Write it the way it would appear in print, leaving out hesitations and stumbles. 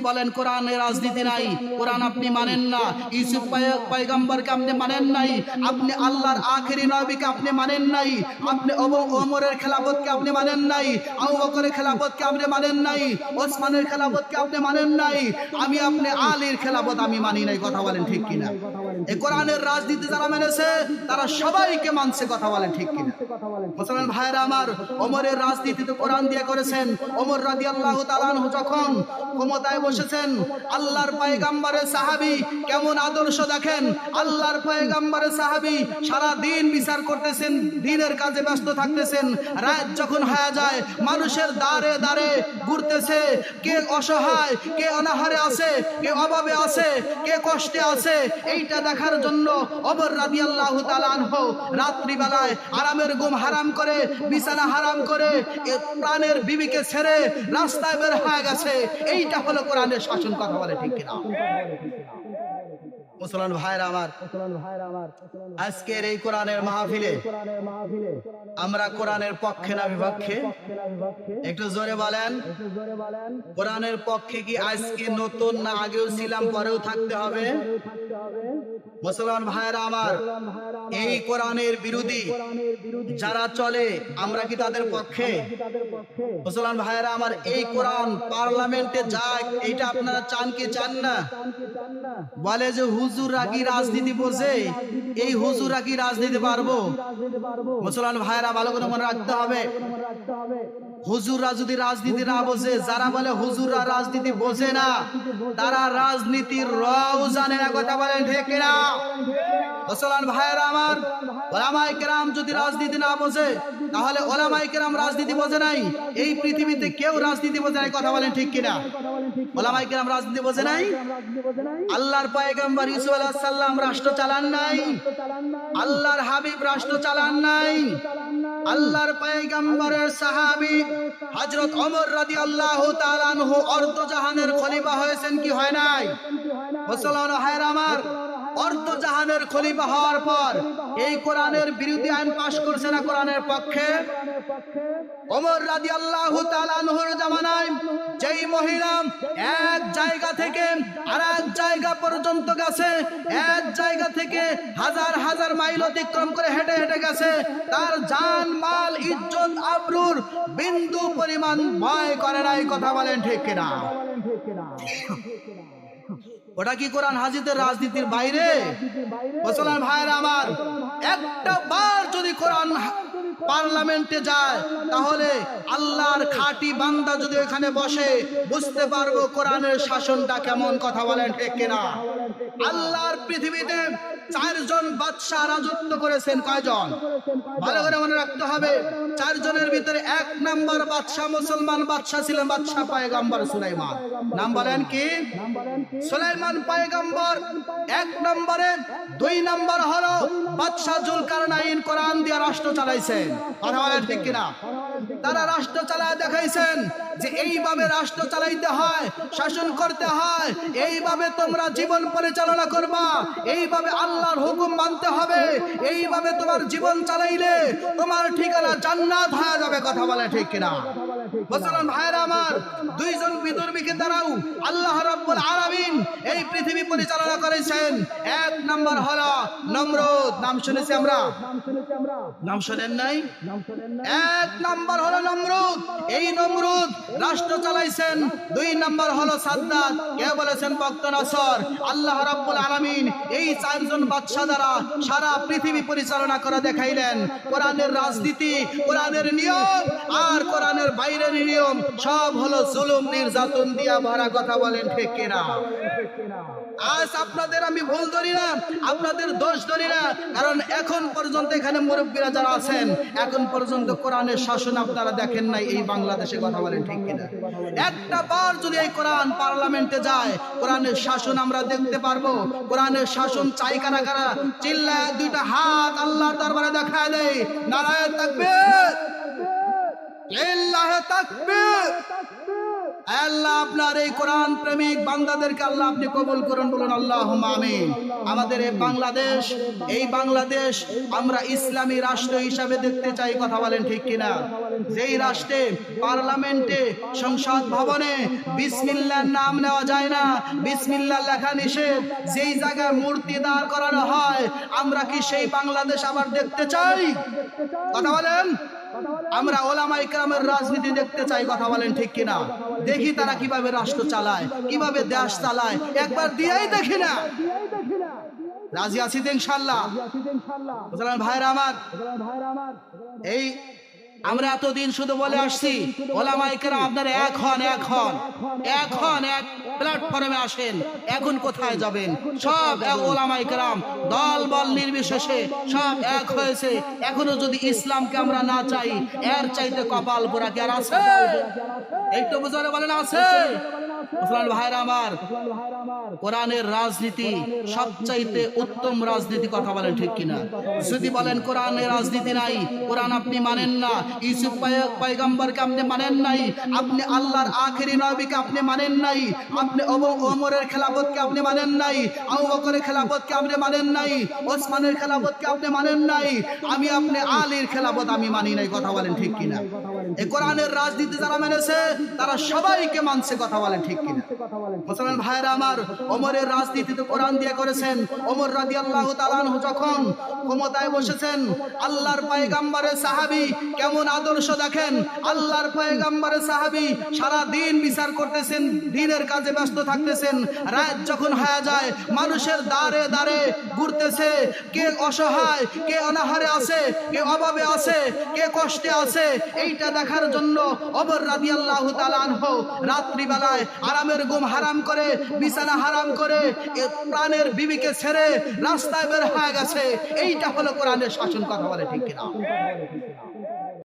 বলেন কোরআনে রাজনীতি নাই, কোরআন আপনি মানেন না, ইউসুফ পয়গম্বরকে আপনি মানেন নাই, আপনি আল্লাহর আখেরি নবীকে আপনি মানেন নাই, আপনি ওমরের খেলাফতকে আপনি মানেন নাই, আবু বকরের খেলাফতকে আপনি মানেন নাই, ওসমানের খেলাফতকে আপনি মানেন নাই, আপনি আলীর খেলাফত আমি মানি নাই। কথা বলেন ঠিক কিনা? এই কোরআনের রাজনীতি যারা মেনেছে তারা সবাইকে মানছে। কথা বলেন ঠিক কিনা? মুসলমান ভাইরা আমার, ওমরের রাজনীতি তো কোরআন দিয়ে করেছেন। ওমর রাদিয়াল্লাহু তাআলা আনহু যখন ক্ষমতায় বসেছেন, আল্লাহর পয়গম্বরের সাহাবী কেমন আদর্শ দেখেন। আল্লাহর পয়গম্বরের সাহাবী সারা দিন বিচার করতেছেন, দিনের কাজে ব্যস্ত থাকতেছেন। রাত যখন হয়ে যায় মানুষের দ্বারে দ্বারে ঘুরতেছে, কে অসহায়, কে অনাহারে আছে, কে অভাবে আছে, কে কষ্টে আছে, এইটা দেখার জন্য ওমর রাদিয়াল্লাহু তাআলা আনহু রাত্রি বেলায় আরামের ঘুম হারাম করে, বিছানা হারাম করে, প্রাণের বিবিকে ছেড়ে রাস্তায় বের হয়ে গেছে। এইটা হলো কোরআনের শাসন। কথা বলে ঠিক কিনা? মুসলমান ভাইরা আমার, আজকের এই কোরআনের মাহফিলে আমরা কোরআনের পক্ষে না বিপক্ষে? একটু জোরে বলেন। কোরআনের পক্ষে কি আজকে নতুন, না আগেও ছিলাম, পরেও থাকতে হবে? মুসলমান ভাইরা আমার, এই কোরআনের বিরোধী যারা চলে আমরা কি তাদের পক্ষে? মুসলমান ভাইরা আমার, এই কোরআন পার্লামেন্টে যাক, এইটা আপনারা চান কি চান না? বলে যে হুজুররা কি রাজনীতি বোঝে, এই হুজুররা কি রাজনীতি পারবো? মুসলমান ভাইরা ভালো করে মনে রাখতে হবে, হুজুররা যদি রাজনীতি না বোঝে, যারা বলে হুজুররা রাজনীতি বোঝে না, তারা রাজনীতির রও জানে না। কথা বলেন ঠিক কিনা? মুসলমান ভাইরা আমার, ওলামায়ে কেরাম যদি রাজনীতি না বোঝে, তাহলে ওলামায়ে কেরাম রাজনীতি বোঝে নাই। এই পৃথিবীতে কেউ রাজনীতি বোঝে নাই। কথা বলেন ঠিক কিনা? ওলামায়ে কেরাম রাজনীতি বোঝে নাই। আল্লাহর পয়গম্বর ইউসুফ আলাইহিস সালাম রাষ্ট্র চালান নাই, আল্লাহর হাবিব রাষ্ট্র চালান নাই। আল্লাহর পয়গম্বরের সাহাবী হযরত ওমর রাদিয়াল্লাহু তাআলা আনহু অর্ধজাহানের খলিফা হয়েছেন কি হয় নাই? মুসলমান ভাইরা আমার, অর্ধজাহানের খলিফা হওয়ার পর এই কোরআনের বিরোধী আইন পাশ করছে না কোরআনের পক্ষে? ওমর রাদিয়াল্লাহু তাআলা আনহুর জামানায় যেই মহিলা এক জায়গা থেকে আরেক জায়গা পর্যন্ত গেছে, এক জায়গা থেকে হাজার হাজার মাইল অতিক্রম করে হেঁটে হেঁটে গেছে, তার জান মাল ইজ্জত আবরুর বিন্দু পরিমাণ ভয় করে নাই। কথা বলেন ঠিক কিনা? ওটা কি কোরআন হাজিদের রাজনীতির বাইরে? মুসলমান ভাইরা আমার, একটা বার যদি কোরআন পার্লামেন্টে যায়, তাহলে আল্লাহর খাঁটি বান্দা যদি এখানে বসে বুঝতে পারবো কোরআনের শাসনটা কেমন। কথা বলেন ঠিক কিনা? আল্লাহর পৃথিবীতে 4 জন বাদশা রাজত্ব করেছেন। কয়জন? ভালো করে মনে রাখতে হবে। 4 জনের ভিতরে 1 নাম্বার বাদশা, মুসলমান বাদশা ছিলেন বাদশা পয়গম্বর সুলাইমান। নাম বলেন কি? সুলাইমান পয়গম্বর 1 নম্বরে। 2 নাম্বার হলো বাদশা জুলকারনাইন, কোরআন দিয়ে রাষ্ট্র চালাইছেন। কথা বলেন ঠিক কিনা? তারা রাষ্ট্র চালায় দেখাইছেন যে এইভাবে রাষ্ট্র চালাইতে হয়, শাসন করতে হয়, এইভাবে তোমরা জীবন পরিচালনা করবা, এইভাবে আল্লাহর হুকুম মানতে হবে, এইভাবে তোমার জীবন চালাইলে তোমার ঠিকানা জান্নাত হয়ে যাবে। কথা বলে ঠিক কিনা? মুসলমান ভাইরা আমার, 2 জন বিধর্মীকে দ্বারাও আল্লাহ রাব্বুল আলামিন এই পৃথিবী পরিচালনা করেছেন। 1 নাম্বার হলো নমরুদ। নাম শুনেছি আমরা? নাম শুনেন নাই? 1 নাম্বার হলো নমরুদ। এই নমরুদ রাষ্ট্র চালাইছেন। 2 নাম্বার হলো সাদ্দাত। কে বলেছেন? বক্তনসর। আল্লাহ রাব্বুল আলামিন এই 4 জন বাদশা দ্বারা সারা পৃথিবী পরিচালনা করে দেখাইলেন। কোরআনের রাজনীতি, কোরআনের নিয়ম আর কোরআনের বাইরের নিয়ম সব হলো জুলুম নির্যাতন দিয়া ভরা। কথা বলেন ঠিক কিনা? আজ আপনাদের আমি ভুল ধরি না, আপনাদের দোষ ধরি না, কারণ এখন পর্যন্ত এখানে মুরব্বীরা যারা আছেন, এখন পর্যন্ত কোরআনের শাসন আপনারা দেখেন নাই এই বাংলাদেশে। কথা বলেন ঠিক কিনা? একটা বার যদি এই কোরআন পার্লামেন্টে যায়, কোরআনের শাসন আমরা দেখতে পারবো। কোরআনের শাসন চাই কারা কারা? চিল্লায় 2টা হাত আল্লাহর দরবারে দেখায় দেয়, নারায়ে তাকবীর, লিল্লাহি তাকবীর। আল্লাহ আপনার এই কোরআন প্রেমিক বান্দাদেরকে আল্লাহ আপনি কবুল করুন, বলুন আল্লাহুম্মা আমিন। আমাদের এই বাংলাদেশ আমরা ইসলামী রাষ্ট্র হিসাবে দেখতে চাই, কথা বলেন ঠিক কিনা? যেই রাষ্ট্রে পার্লামেন্টে সংসদ ভবনে বিসমিল্লাহর নাম নেওয়া যায় না, বিসমিল্লাহ লেখা নিষেধ, যেই জায়গায় মূর্তি দাঁড় করানো হয়, আমরা কি সেই বাংলাদেশ আবার দেখতে চাই? কথা বলেন। আমরা ওলামায়ে কেরামের রাজনীতি দেখতে চাই, কথা বলেন ঠিক কিনা? দেখি তারা কিভাবে রাষ্ট্র চালায়, কিভাবে দেশ চালায়, একবার দিয়েই দেখি না। রাজি আছি তো ইনশাআল্লাহ? মুসলমান ভাইরা আমার, এই আমরা এতদিন শুধু বলে আসছি ওলামায়ে কেরাম আপনারা এক প্ল্যাটফর্মে আসেন। এখন কোথায় যাবেন? সব ওলামায়ে কেরাম দল বল নির্বিশেষে সব এক হয়েছে। এখনো যদি ইসলামকে আমরা না চাই, এর চাইতে কপাল পোড়া কি আর আছে? একটু বুঝারে বলেন আছে? মুসলমান ভাইরা আমার, কোরআনের রাজনীতি সবচাইতে উত্তম রাজনীতি, কথা বলেন ঠিক কিনা? যদি বলেন কোরআনের রাজনীতি নাই, কোরআন আপনি মানেন না, ইউসুফ পয়গম্বরকে আপনি মানেন নাই, আপনি আল্লাহর আখেরি নবীকে আপনি মানেন নাই, আপনি ওমরের খেলাফতকে আপনি মানেন নাই, আবু বকরের খেলাফতকে আপনি মানেন নাই, ওসমানের খেলাফতকে আপনি মানেন নাই, আপনি আলীর খেলাফত আমি মানি নাই, কথা বলেন ঠিক কিনা? এই কোরআনের রাজনীতি যারা মেনেছে তারা সবাইকে মানছে, কথা বলেন ঠিক কিনা? মুসলমান ভাইরা আমার, ওমরের রাজনীতি তো কোরআন দিয়ে করেছেন। ওমর রাদিয়াল্লাহু তাআলা আনহু যখন ক্ষমতায় বসেছেন, আল্লাহর পয়গম্বরের সাহাবী কেমন আদর্শ দেখেন। আল্লাহর পয়গম্বরের সাহাবী সারা দিন বিচার করতেছেন, দিনের কাজে ব্যস্ত থাকতেছেন। রাত যখন হয়ে যায়, মানুষের দাঁড়ে দাঁড়ে ঘুরতেছে, কে অসহায়, কে অনাহারে আছে, কে অভাবে আছে, কে কষ্টে আছে, এইটা দেখার জন্য ওমর রাদিয়াল্লাহু তাআলা আনহু রাত্রিবেলায় আরামের ঘুম হারাম করে, বিছানা হারাম করে, প্রাণের বিবিকে ছেড়ে রাস্তায় বের হয়ে গেছে। এইটা হলো কোরআনের শাসন, কথা বলে ঠিক কিনা?